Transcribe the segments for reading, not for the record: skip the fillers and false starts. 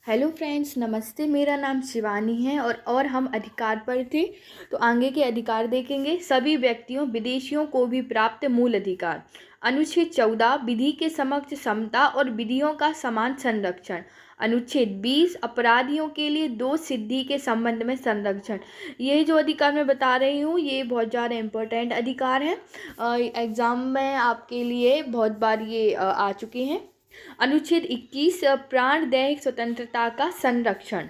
Hello friends, नमस्ते। मेरा नाम शिवानी है और हम अधिकार पर थे। तो आगे के अधिकार देखेंगे। सभी व्यक्तियों विदेशियों को भी प्राप्त मूल अधिकार। अनुच्छेद 14 विधि के समक्ष समता और विधियों का समान संरक्षण। अनुच्छेद 20 अपराधियों के लिए दो सिद्धि के संबंध में संरक्षण। ये जो अधिकार मैं बता रही हूँ ये बहुत ज़्यादा इम्पोर्टेंट अधिकार है। एग्ज़ाम में आपके लिए बहुत बार ये आ चुके हैं। अनुच्छेद 21 प्राणदैहिक स्वतंत्रता का संरक्षण।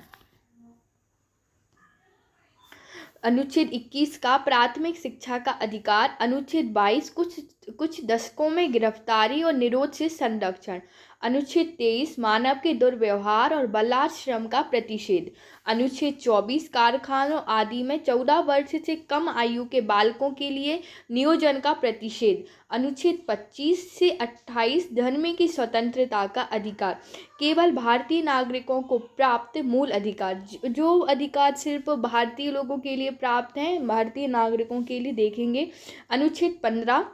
अनुच्छेद 21 का प्राथमिक शिक्षा का अधिकार। अनुच्छेद 22 कुछ दशकों में गिरफ्तारी और निरोध से संरक्षण। अनुच्छेद 23 मानव के दुर्व्यवहार और बलात्श्रम का प्रतिषेध। अनुच्छेद 24 कारखानों आदि में 14 वर्ष से कम आयु के बालकों के लिए नियोजन का प्रतिषेध। अनुच्छेद 25 से 28 धर्म की स्वतंत्रता का अधिकार। केवल भारतीय नागरिकों को प्राप्त मूल अधिकार। जो अधिकार सिर्फ भारतीय लोगों के लिए प्राप्त हैं, भारतीय नागरिकों के लिए देखेंगे। अनुच्छेद 15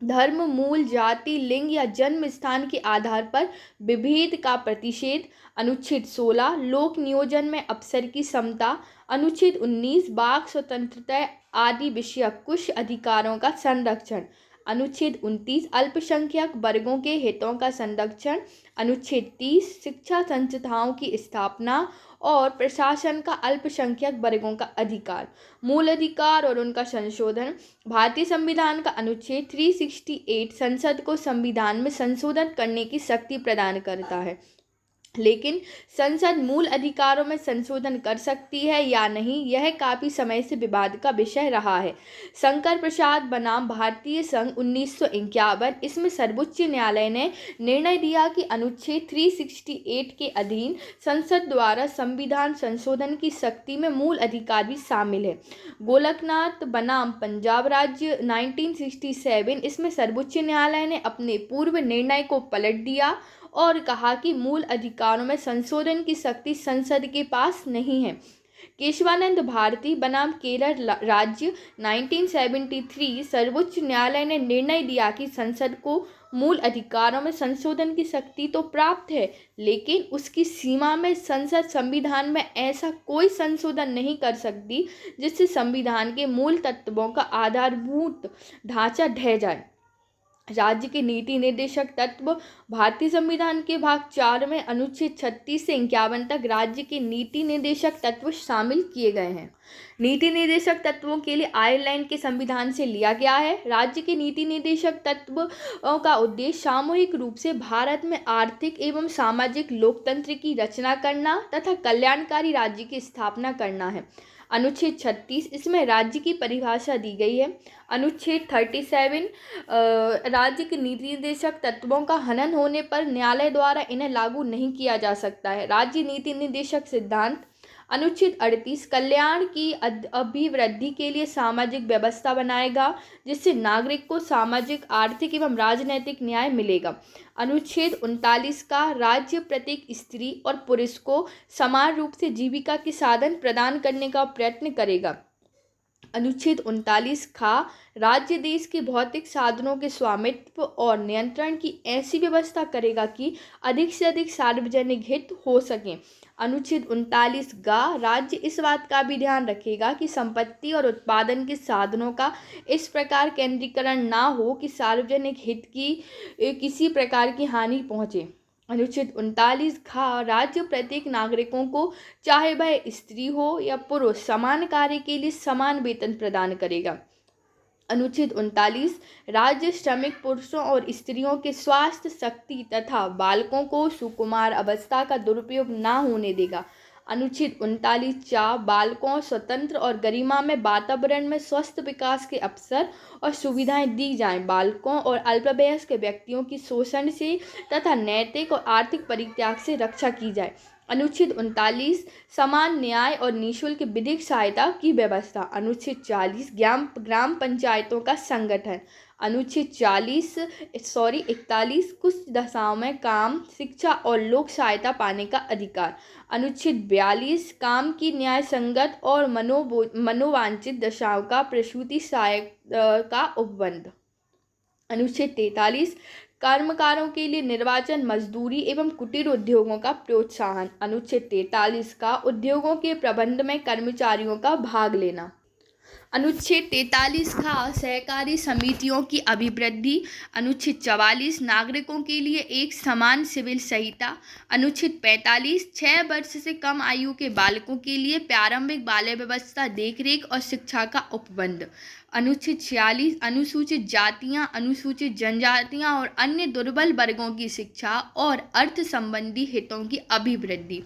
धर्म, मूल, जाति, लिंग या जन्म स्थान के आधार पर विभेद का प्रतिषेध। अनुच्छेद 16 लोक नियोजन में अफसर की समता। अनुच्छेद 19 वाक स्वतंत्रता आदि विषयक कुछ अधिकारों का संरक्षण। अनुच्छेद 29 अल्पसंख्यक वर्गों के हितों का संरक्षण। अनुच्छेद 30 शिक्षा संस्थाओं की स्थापना और प्रशासन का अल्पसंख्यक वर्गों का अधिकार। मूल अधिकार और उनका संशोधन। भारतीय संविधान का अनुच्छेद 368 संसद को संविधान में संशोधन करने की शक्ति प्रदान करता है, लेकिन संसद मूल अधिकारों में संशोधन कर सकती है या नहीं, यह काफ़ी समय से विवाद का विषय रहा है। शंकर प्रसाद बनाम भारतीय संघ 1951, इसमें सर्वोच्च न्यायालय ने निर्णय दिया कि अनुच्छेद 368 के अधीन संसद द्वारा संविधान संशोधन की शक्ति में मूल अधिकार भी शामिल है। गोलकनाथ बनाम पंजाब राज्य 1967, इसमें सर्वोच्च न्यायालय ने अपने पूर्व निर्णय को पलट दिया और कहा कि मूल अधिकारों में संशोधन की शक्ति संसद के पास नहीं है। केशवानंद भारती बनाम केरल राज्य 1973, सर्वोच्च न्यायालय ने निर्णय दिया कि संसद को मूल अधिकारों में संशोधन की शक्ति तो प्राप्त है, लेकिन उसकी सीमा में संसद संविधान में ऐसा कोई संशोधन नहीं कर सकती जिससे संविधान के मूल तत्वों का आधारभूत ढांचा ढह जाए। राज्य के नीति निर्देशक तत्व। भारतीय संविधान के भाग 4 में अनुच्छेद 36 से 51 तक राज्य के नीति निर्देशक तत्व शामिल किए गए हैं। नीति निर्देशक तत्वों के लिए आयरलैंड के संविधान से लिया गया है। राज्य के नीति निर्देशक तत्वों का उद्देश्य सामूहिक रूप से भारत में आर्थिक एवं सामाजिक लोकतंत्र की रचना करना तथा कल्याणकारी राज्य की स्थापना करना है। अनुच्छेद 36 इसमें राज्य की परिभाषा दी गई है। अनुच्छेद 37 राज्य के नीति निर्देशक तत्वों का हनन होने पर न्यायालय द्वारा इन्हें लागू नहीं किया जा सकता है। राज्य नीति निर्देशक सिद्धांत। अनुच्छेद 38 कल्याण की अभिवृद्धि के लिए सामाजिक व्यवस्था बनाएगा जिससे नागरिक को सामाजिक, आर्थिक एवं राजनैतिक न्याय मिलेगा। अनुच्छेद 39 का राज्य प्रत्येक स्त्री और पुरुष को समान रूप से जीविका के साधन प्रदान करने का प्रयत्न करेगा। अनुच्छेद 39 खा राज्य देश के भौतिक साधनों के स्वामित्व और नियंत्रण की ऐसी व्यवस्था करेगा कि अधिक से अधिक सार्वजनिक हित हो सके। अनुच्छेद 39 गा राज्य इस बात का भी ध्यान रखेगा कि संपत्ति और उत्पादन के साधनों का इस प्रकार केंद्रीकरण ना हो कि सार्वजनिक हित की किसी प्रकार की हानि पहुँचे। अनुच्छेद 39 खा राज्य प्रत्येक नागरिकों को, चाहे वह स्त्री हो या पुरुष, समान कार्य के लिए समान वेतन प्रदान करेगा। अनुच्छेद 39 राज्य श्रमिक पुरुषों और स्त्रियों के स्वास्थ्य, शक्ति तथा बालकों को सुकुमार अवस्था का दुरुपयोग ना होने देगा। अनुच्छेद 39 चा बालकों, स्वतंत्र और गरिमामय वातावरण में स्वस्थ विकास के अवसर और सुविधाएं दी जाएं। बालकों और अल्पवयस्क व्यक्तियों की शोषण से तथा नैतिक और आर्थिक परित्याग से रक्षा की जाए। अनुच्छेद 39 समान न्याय और निःशुल्क विधिक सहायता की व्यवस्था। अनुच्छेद 40 ग्राम पंचायतों का संगठन। अनुच्छेद 41 कुछ दशाओं में काम, शिक्षा और लोक सहायता पाने का अधिकार। अनुच्छेद 42 काम की न्याय संगत और मनोवांछित दशाओं का प्रसूति सहायक का उपबंध। अनुच्छेद 43 कर्मकारों के लिए निर्वाचन, मजदूरी एवं कुटीर उद्योगों का प्रोत्साहन। अनुच्छेद 43 का उद्योगों के प्रबंध में कर्मचारियों का भाग लेना। अनुच्छेद 43 का सहकारी समितियों की अभिवृद्धि। अनुच्छेद 44 नागरिकों के लिए एक समान सिविल संहिता। अनुच्छेद 45 6 वर्ष से कम आयु के बालकों के लिए प्रारंभिक बाल्य व्यवस्था, देखरेख और शिक्षा का उपबंध। अनुच्छेद 46 अनुसूचित जातियां, अनुसूचित जनजातियां और अन्य दुर्बल वर्गों की शिक्षा और अर्थ संबंधी हितों की अभिवृद्धि।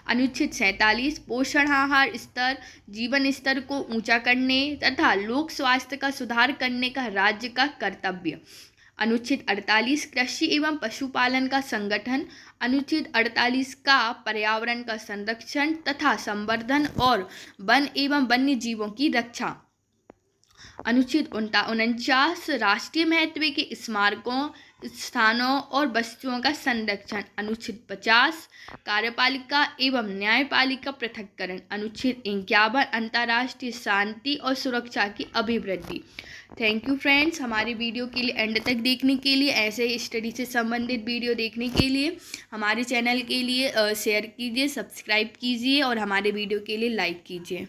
अनुच्छेद 47 पोषण आहार स्तर, जीवन स्तर को ऊंचा करने तथा लोक स्वास्थ्य का सुधार करने का राज्य का कर्तव्य। अनुच्छेद 48 कृषि एवं पशुपालन का संगठन। अनुच्छेद 48 का पर्यावरण का संरक्षण तथा संवर्धन और वन एवं वन्य जीवों की रक्षा। अनुच्छेद 49 राष्ट्रीय महत्व के स्मारकों, स्थानों और वस्तुओं का संरक्षण। अनुच्छेद 50 कार्यपालिका एवं न्यायपालिका पृथक्करण। अनुच्छेद 51 अंतर्राष्ट्रीय शांति और सुरक्षा की अभिवृद्धि। थैंक यू फ्रेंड्स, हमारे वीडियो के लिए एंड तक देखने के लिए। ऐसे ही स्टडी से संबंधित वीडियो देखने के लिए हमारे चैनल के लिए शेयर कीजिए, सब्सक्राइब कीजिए और हमारे वीडियो के लिए लाइक कीजिए।